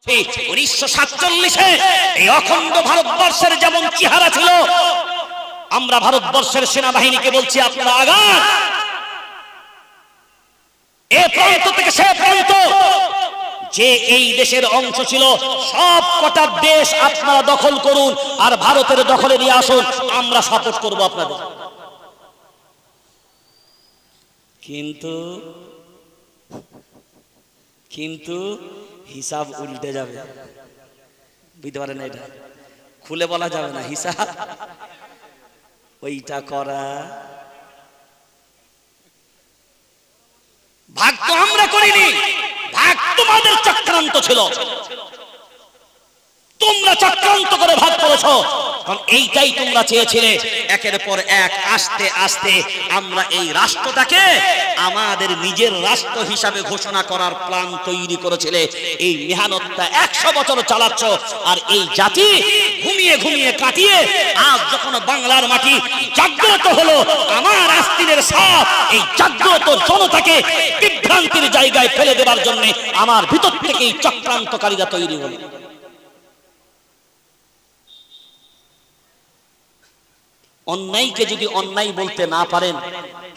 1947-এ এই অখণ্ড ভারতবর্ষের যেমন চেহারা ছিল, আমরা ভারতবর্ষের সেনাবাহিনীকে বলছি আপনারা আগান, এ প্রান্ত থেকে সে প্রান্ত, যে এই দেশের অংশ ছিল সব কটা দেশ আপনারা দখল করুন আর ভারতের দখলে নিয়ে আসুন, আমরা সাপোর্ট করব আপনাদের। কিন্তু হিসাব উল্টে যাবে, বুঝতে পারেন? এটা খুলে বলা যাবে না, হিসাব ওইটা করা। ভাগ তো আমরা করিনি, ভাগ তোমাদের চক্রান্ত ছিল, তোমরা চক্রান্ত করে ভাগ করেছ, কারণ এইটাই তোমরা চেয়েছিলে। একের পর এক আস্তে আস্তে আমরা এই রাষ্ট্রটাকে আমাদের নিজের রাষ্ট্র হিসাবে ঘোষণা করার প্ল্যান তৈরি করেছিলে। এই মেহনতটা 100 বছর চালাচ্ছ, আর এই জাতি ঘুমিয়ে ঘুমিয়ে কাটিয়ে আজ যখন বাংলার মাটি জাগ্রত হলো, আমার আস্তিনের সাপ এই জাগ্রত জনতাকে বিভ্রান্তির জায়গায় ফেলে দেবার জন্য আমার ভিতর থেকে এই চক্রান্তকারীরা তৈরি হলো। অন্যায়কে যদি অন্যায় বলতে না পারেন,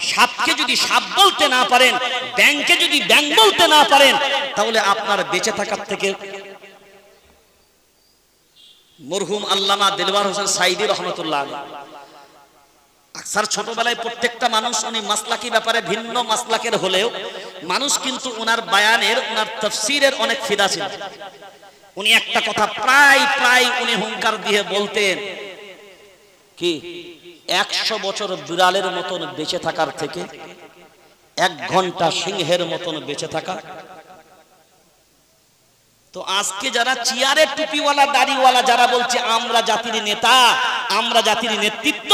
সাপকে যদি সাপ বলতে না পারেন, ব্যাংকে যদি ব্যাংক বলতে না পারেন, তাহলে আপনার বেঁচে থাকার থেকে মরহুম আল্লামা দিলওয়ার হোসেন সাইদি রহমতুল্লাহ আলাইহি আকসার ছোটবেলায় প্রত্যেকটা মানুষ উনি মাসলাকি ব্যাপারে ভিন্ন মাসলাকের হলেও মানুষ কিন্তু ওনার বায়ানের, ওনার তাফসীরের অনেক ফিদা ছিল। উনি একটা কথা প্রায় উনি হুঙ্কার দিয়ে বলতেন কি, 100 বছর বিড়ালের মতন বেঁচে থাকার থেকে 1 ঘন্টা সিংহের মতন বেঁচে থাকা। তো আজকে যারা চেয়ারে টুপিওয়ালা দাড়িওয়ালা যারা বলছে আমরা জাতির নেতা, আমরা জাতির নেতৃত্ব,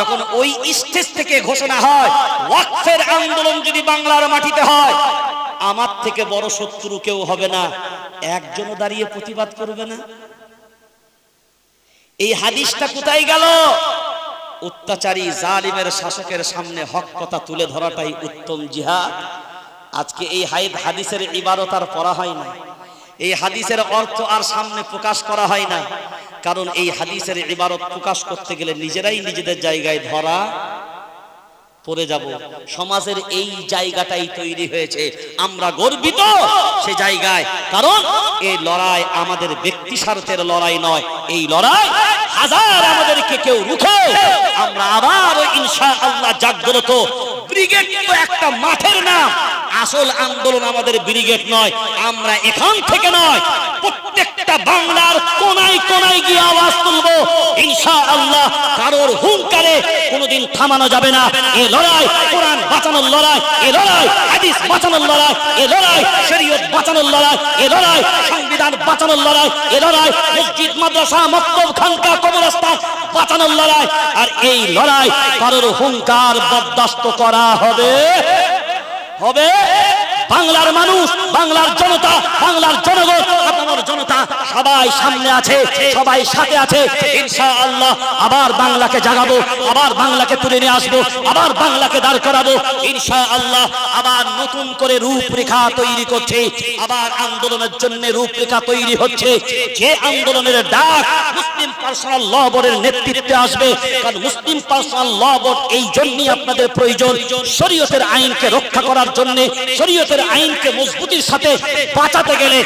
যখন ওই স্টেজ থেকে ঘোষণা হয় ওয়াকফের আন্দোলন যদি বাংলার মাটিতে হয়, আমার থেকে বড় শত্রু কেউ হবে না, একজনও দাঁড়িয়ে প্রতিবাদ করবে না। এই হাদিসটা কোথায় গেল? অত্যাচারী জালিমের শাসকের সামনে হক কথা তুলে ধরাটাই উত্তম জিহাদ। আজকে এই হাদিসের ইবারত আর পড়া হয় না, এই হাদিসের অর্থ আর সামনে প্রকাশ করা হয় না, কারণ এই হাদিসের ইবারত প্রকাশ করতে গেলে নিজেরাই নিজেদের জায়গায় ধরা পড়ে যাব। সমাজের এই জায়গাটাই তৈরি হয়েছে, আমরা গর্বিত সে জায়গায়, কারণ এই লড়াই আমাদের ব্যক্তি স্বার্থের লড়াই নয়, এই লড়াই হাজার আমাদেরকে কেউ রুখে আমরা আবার ইনশাআল্লাহ জাগ্রত। ব্রিগেড তো একটা মাঠের নাম, আসল আন্দোলন আমাদের ব্রিগেড নয়, আমরা এখান থেকে নয়, প্রত্যেকটা বাংলার কোনায় কোনায় গিয়ে আওয়াজ তুলবো ইনশাআল্লাহ। কারোর হুঙ্কারে কোনোদিন থামানো যাবে না। এই লড়াই কোরআন বাঁচানোর লড়াই, এই লড়াই হাদিস বাঁচানোর লড়াই, এই লড়াই শরীয়ত বাঁচানোর লড়াই, এই লড়াই সংবিধান বাঁচানোর লড়াই, এই লড়াই মসজিদ মাদ্রাসা মক্তব খানকা কবরস্থান বাঁচানোর লড়াই। আর এই লড়াই কারোর হুঙ্কার বরদাস্ত করা হবে। বাংলার মানুষ, বাংলার জনতা, বাংলার জনগণ, আপনার জনতা সবাই সামনে আছে, সবাই সাথে আছে। ইনশাআল্লাহ আবার বাংলাকে জাগাবো, আবার বাংলাকে তুলে নিয়ে আসবো, আবার বাংলাকে দাঁড় করাবো ইনশাআল্লাহ। আবার নতুন করে রূপরেখা তৈরি করছে, আবার আন্দোলনের জন্য রূপরেখা তৈরি হচ্ছে। যে আন্দোলনের ডাক মুসলিম পার্সোনাল ল বোর্ডের নেতৃত্বে আসবে, কারণ মুসলিম পার্সোনাল ল বোর্ড এই জন্যই আপনাদের প্রয়োজন, শরীয়তের আইনকে রক্ষা করার জন্য, শরীয়তের আইনকে মজবুতির সাথে বাঁচাতে গেলে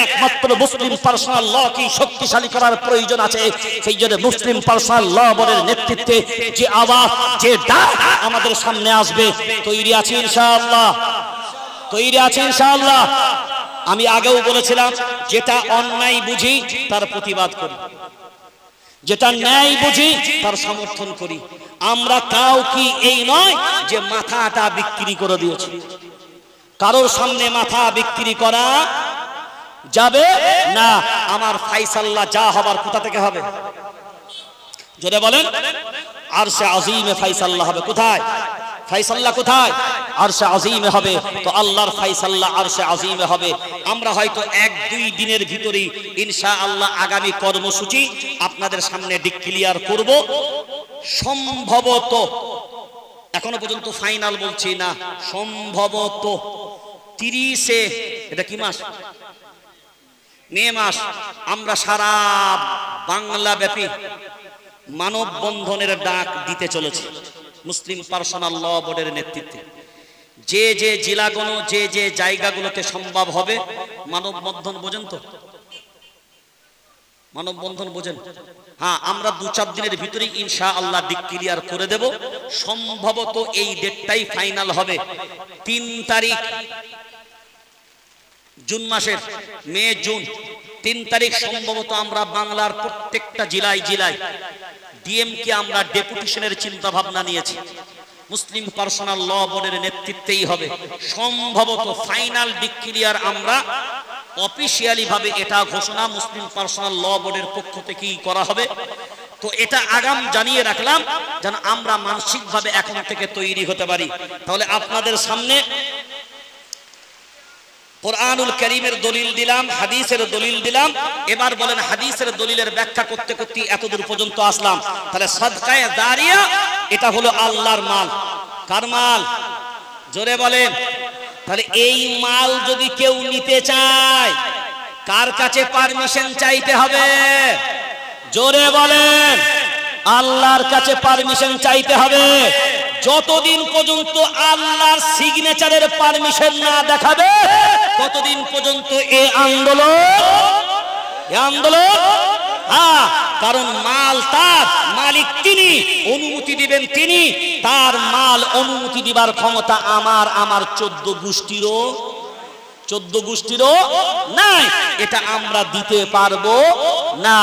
একমাত্র মুসলিম পার্সোনাল ল কি শক্তিশালী করার প্রয়োজন আছে। সেই জন্য মুসলিম পার্সোনাল ল বোর্ডের নেতৃত্বে যে আওয়াজ, যে ডাক আমাদের সামনে আসবে, তৈরি আছে ইনশাআল্লাহ, তৈরি আছে ইনশাআল্লাহ। আমি আগেও বলেছিলাম, যেটা অন্যায় বুঝি তার প্রতিবাদ করি, যেটা ন্যায় বুঝি তার সমর্থন করি। আমরা কাউ কি এই নয় যে মাথাটা বিক্রি করে দিয়েছি, কারোর সামনে মাথা বিক্রি করা যাবে না। আমার ফায়সালা যা হবার কোথা থেকে হবে? জোরে বলেন। আরশে আজিমে ফায়সালা হবে। কোথায় ফায়সালা? কোথায়? আরশে আজিমে হবে। তো আল্লাহর ফায়সালা আরশে আজিমে হবে। আমরা হয়তো 1-2 দিনের ভিতরেই ইনশাআল্লাহ আগামী কর্মসূচি আপনাদের সামনে ডিক্লিয়ার করব। সম্ভবত, এখনো পর্যন্ত ফাইনাল বলছি না, সম্ভবত 30-এ, এটা কি মাস? মে মাস আমরা সারা বাংলা ব্যাপী মানববন্ধনের ডাক দিতে চলেছি মুসলিম পার্সোনাল ল বোর্ডের নেতৃত্বে। যে যে জেলাগুলো যে যে জায়গাগুলোতে সম্ভব হবে মানববন্ধন বোঝেন তো? মানববন্ধন বোঝেন? হ্যাঁ, আমরা 2-4 দিনের ভিতরে ইনশাআল্লাহ দিক ক্লিয়ার করে দেব। সম্ভবত এই ডেটটাই ফাইনাল হবে। 3 তারিখ জুন মাসের, মে জুন 3 তারিখ সম্ভবত আমরা বাংলার প্রত্যেকটা জেলায় জেলায় ডিএমকে আমরা ডেপুটেশনের চিন্তা ভাবনা নিয়েছি। মুসলিম পার্সোনাল ল বোর্ডের নেতৃত্বেই হবে সম্ভবত ফাইনাল দিক ক্লিয়ার। আমরা অফিসিয়ালি ভাবে এটা ঘোষণা মুসলিম পার্সোনাল ল বোর্ডের পক্ষ থেকেই করা হবে। তো এটা আগাম জানিয়ে রাখলাম যেন আমরা মানসিকভাবে এখন থেকে তৈরি হতে পারি। তাহলে আপনাদের সামনে কোরআনুল কারীমের দলিল দিলাম, হাদিসের দলিল দিলাম। এবার বলেন হাদিসের দলিলের ব্যাখ্যা করতে করতে এতদূর পর্যন্ত আসলাম। তাহলে সাদকায়ে জারিয়া এটা হলো আল্লাহর মাল। কার মাল? জোরে বলেন। তাহলে এই মাল যদি কেউ নিতে চায় কার কাছে পারমিশন চাইতে হবে? জোরে বলেন। আল্লাহর কাছে পারমিশন চাইতে হবে। যতদিন পর্যন্ত আল্লাহর সিগনেচারের পারমিশন না দেখাবে ততদিন পর্যন্ত এই আন্দোলন কারণ মাল তার, মালিক তিনি, অনুমতি দিবেন তিনি। তার মাল অনুমতি দিবার ক্ষমতা আমার 14 গোষ্ঠীরও নাই। এটা আমরা দিতে পারবো না।